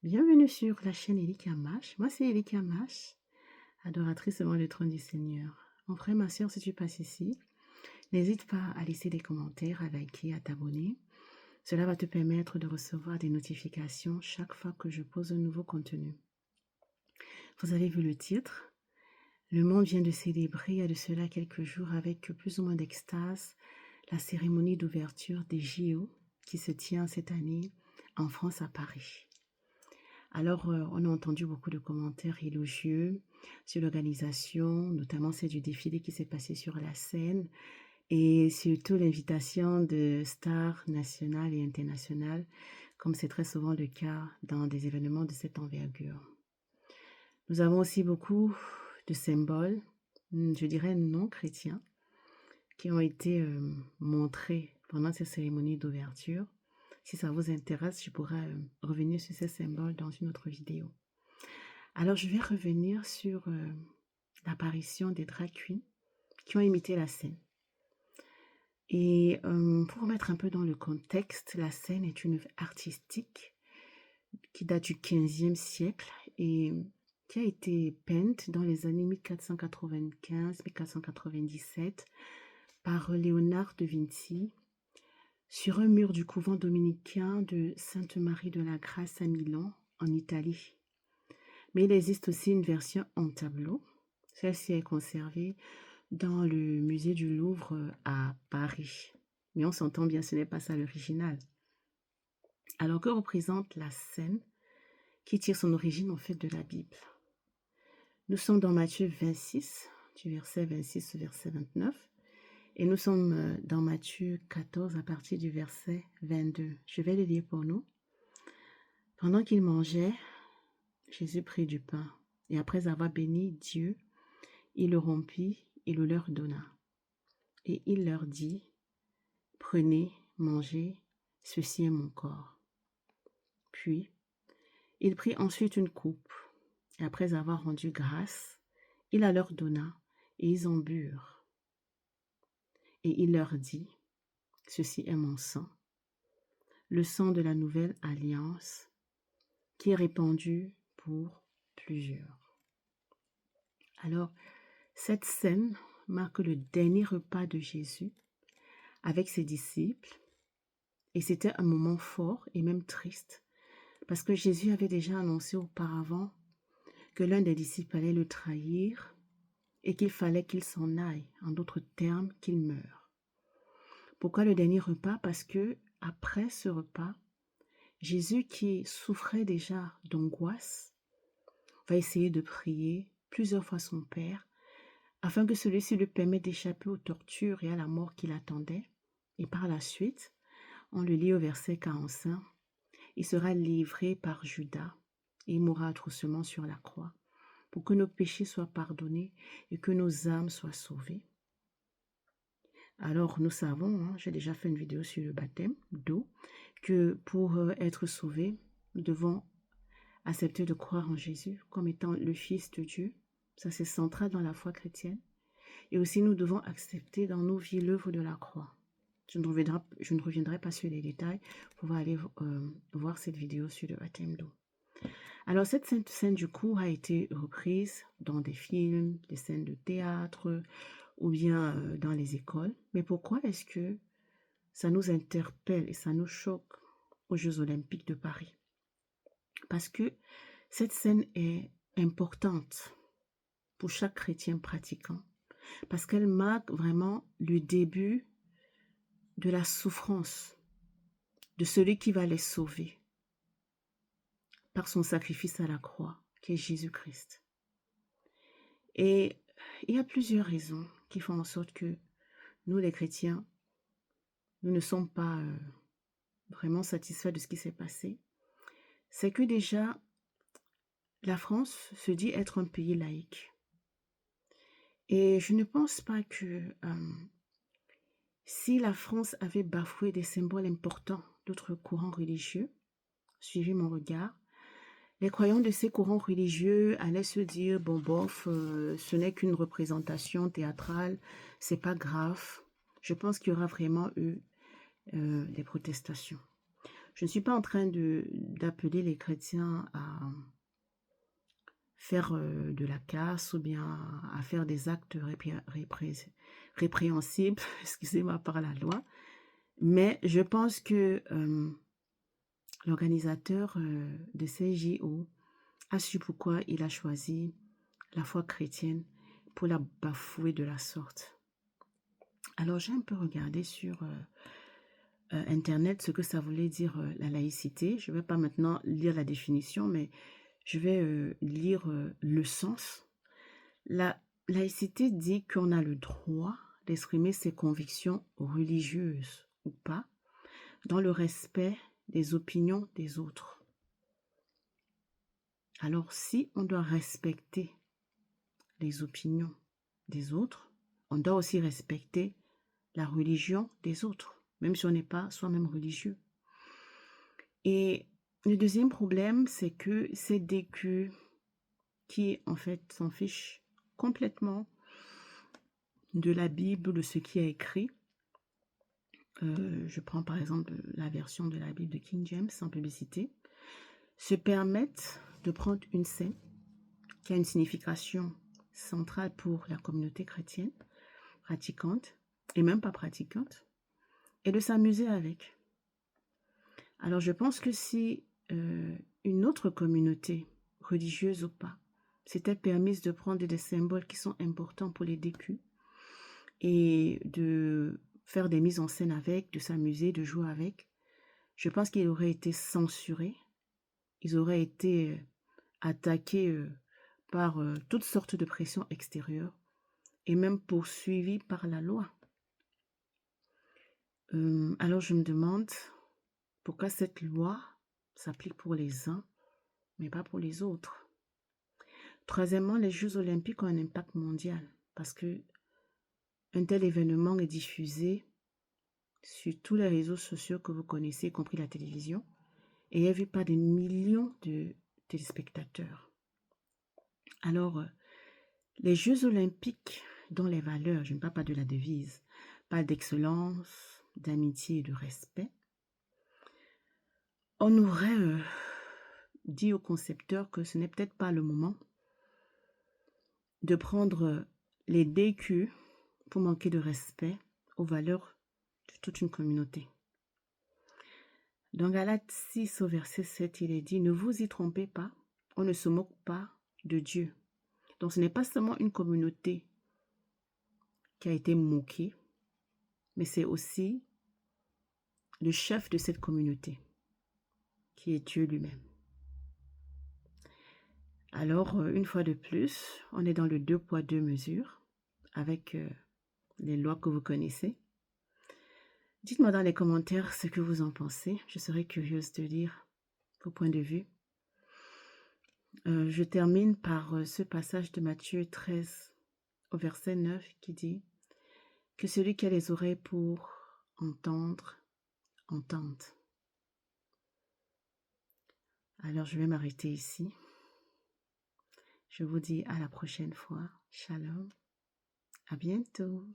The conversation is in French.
Bienvenue sur la chaîne Elika Mash. Moi, c'est Elika Mash, adoratrice devant le trône du Seigneur. Mon frère, ma soeur, si tu passes ici, n'hésite pas à laisser des commentaires, à liker, à t'abonner. Cela va te permettre de recevoir des notifications chaque fois que je pose un nouveau contenu. Vous avez vu le titre? Le monde vient de célébrer, il y a de cela quelques jours, avec plus ou moins d'extase, la cérémonie d'ouverture des JO qui se tient cette année en France à Paris. Alors, on a entendu beaucoup de commentaires élogieux sur l'organisation, notamment celle du défilé qui s'est passé sur la scène et surtout l'invitation de stars nationales et internationales, comme c'est très souvent le cas dans des événements de cette envergure. Nous avons aussi beaucoup de symboles, je dirais non chrétiens, qui ont été montrés pendant ces cérémonies d'ouverture. Si ça vous intéresse, je pourrais revenir sur ces symboles dans une autre vidéo. Alors, je vais revenir sur l'apparition des drag queens qui ont imité la scène. Et pour mettre un peu dans le contexte, la scène est une œuvre artistique qui date du 15e siècle et qui a été peinte dans les années 1495-1497 par Léonard de Vinci sur un mur du couvent dominicain de Sainte-Marie de la Grâce à Milan, en Italie. Mais il existe aussi une version en tableau. Celle-ci est conservée dans le musée du Louvre à Paris. Mais on s'entend bien, ce n'est pas ça l'original. Alors, que représente la scène qui tire son origine en fait de la Bible? Nous sommes dans Matthieu 26, du verset 26 au verset 29. Et nous sommes dans Matthieu 14 à partir du verset 22. Je vais le lire pour nous. Pendant qu'ils mangeaient, Jésus prit du pain. Et après avoir béni Dieu, il le rompit et le leur donna. Et il leur dit, prenez, mangez, ceci est mon corps. Puis, il prit ensuite une coupe, et après avoir rendu grâce, il la leur donna, et ils en burent. Et il leur dit, ceci est mon sang, le sang de la nouvelle alliance, qui est répandu pour plusieurs. Alors, cette scène marque le dernier repas de Jésus avec ses disciples, et c'était un moment fort et même triste, parce que Jésus avait déjà annoncé auparavant que l'un des disciples allait le trahir et qu'il fallait qu'il s'en aille, en d'autres termes, qu'il meure. Pourquoi le dernier repas? Parce que après ce repas, Jésus, qui souffrait déjà d'angoisse, va essayer de prier plusieurs fois son Père afin que celui-ci lui permette d'échapper aux tortures et à la mort qui l'attendait. Et par la suite, on le lit au verset 45, il sera livré par Judas et il mourra atrocement sur la croix pour que nos péchés soient pardonnés et que nos âmes soient sauvées. Alors nous savons, j'ai déjà fait une vidéo sur le baptême d'eau, que pour être sauvés, nous devons accepter de croire en Jésus comme étant le Fils de Dieu. Ça, c'est central dans la foi chrétienne. Et aussi, nous devons accepter dans nos vies l'œuvre de la croix. Je ne reviendrai pas sur les détails. Vous pouvez aller voir cette vidéo sur le baptême d'eau. Alors, cette scène du coup a été reprise dans des films, des scènes de théâtre ou bien dans les écoles. Mais pourquoi est-ce que ça nous interpelle et ça nous choque aux Jeux Olympiques de Paris? Parce que cette scène est importante pour chaque chrétien pratiquant, parce qu'elle marque vraiment le début de la souffrance de celui qui va les sauver par son sacrifice à la croix, qui est Jésus-Christ. Et il y a plusieurs raisons qui font en sorte que nous, les chrétiens, nous ne sommes pas vraiment satisfaits de ce qui s'est passé. C'est que déjà, la France se dit être un pays laïque. Et je ne pense pas que si la France avait bafoué des symboles importants d'autres courants religieux, suivez mon regard, les croyants de ces courants religieux allaient se dire, bon bof, ce n'est qu'une représentation théâtrale, c'est pas grave. Je pense qu'il y aura vraiment eu des protestations. Je ne suis pas en train d'appeler les chrétiens à faire de la casse ou bien à faire des actes répréhensibles, excusez-moi, par la loi. Mais je pense que l'organisateur de ces JO a su pourquoi il a choisi la foi chrétienne pour la bafouer de la sorte. Alors j'ai un peu regardé sur Internet ce que ça voulait dire la laïcité. Je ne vais pas maintenant lire la définition, mais je vais lire le sens. La laïcité dit qu'on a le droit d'exprimer ses convictions religieuses ou pas, dans le respect des opinions des autres. Alors, si on doit respecter les opinions des autres, on doit aussi respecter la religion des autres, même si on n'est pas soi-même religieux. Et le deuxième problème, c'est que ces DQ qui, en fait, s'en fichent complètement de la Bible, de ce qui est écrit. Je prends par exemple la version de la Bible de King James sans publicité, se permettent de prendre une scène qui a une signification centrale pour la communauté chrétienne, pratiquante, et même pas pratiquante, et de s'amuser avec. Alors je pense que si une autre communauté, religieuse ou pas, s'était permise de prendre des symboles qui sont importants pour les DQ et de faire des mises en scène avec, de s'amuser, de jouer avec, je pense qu'ils auraient été censurés, ils auraient été attaqués par toutes sortes de pressions extérieures et même poursuivis par la loi. Alors je me demande pourquoi cette loi s'applique pour les uns, mais pas pour les autres. Troisièmement, les Jeux olympiques ont un impact mondial parce que un tel événement est diffusé sur tous les réseaux sociaux que vous connaissez, y compris la télévision, et est vu par des millions de téléspectateurs. Alors, les Jeux olympiques, dont les valeurs, je ne parle pas de la devise, parlent d'excellence, d'amitié et de respect, on aurait dit aux concepteurs que ce n'est peut-être pas le moment de prendre les DQ pour manquer de respect aux valeurs de toute une communauté. Dans Galates 6 au verset 7, il est dit « Ne vous y trompez pas, on ne se moque pas de Dieu. » Donc ce n'est pas seulement une communauté qui a été moquée, mais c'est aussi le chef de cette communauté, qui est Dieu lui-même. Alors, une fois de plus, on est dans le 2 poids 2 mesures, avec les lois que vous connaissez. Dites-moi dans les commentaires ce que vous en pensez. Je serais curieuse de lire vos points de vue. Je termine par ce passage de Matthieu 13 au verset 9 qui dit que celui qui a les oreilles pour entendre, entende. Alors je vais m'arrêter ici. Je vous dis à la prochaine fois. Shalom. À bientôt.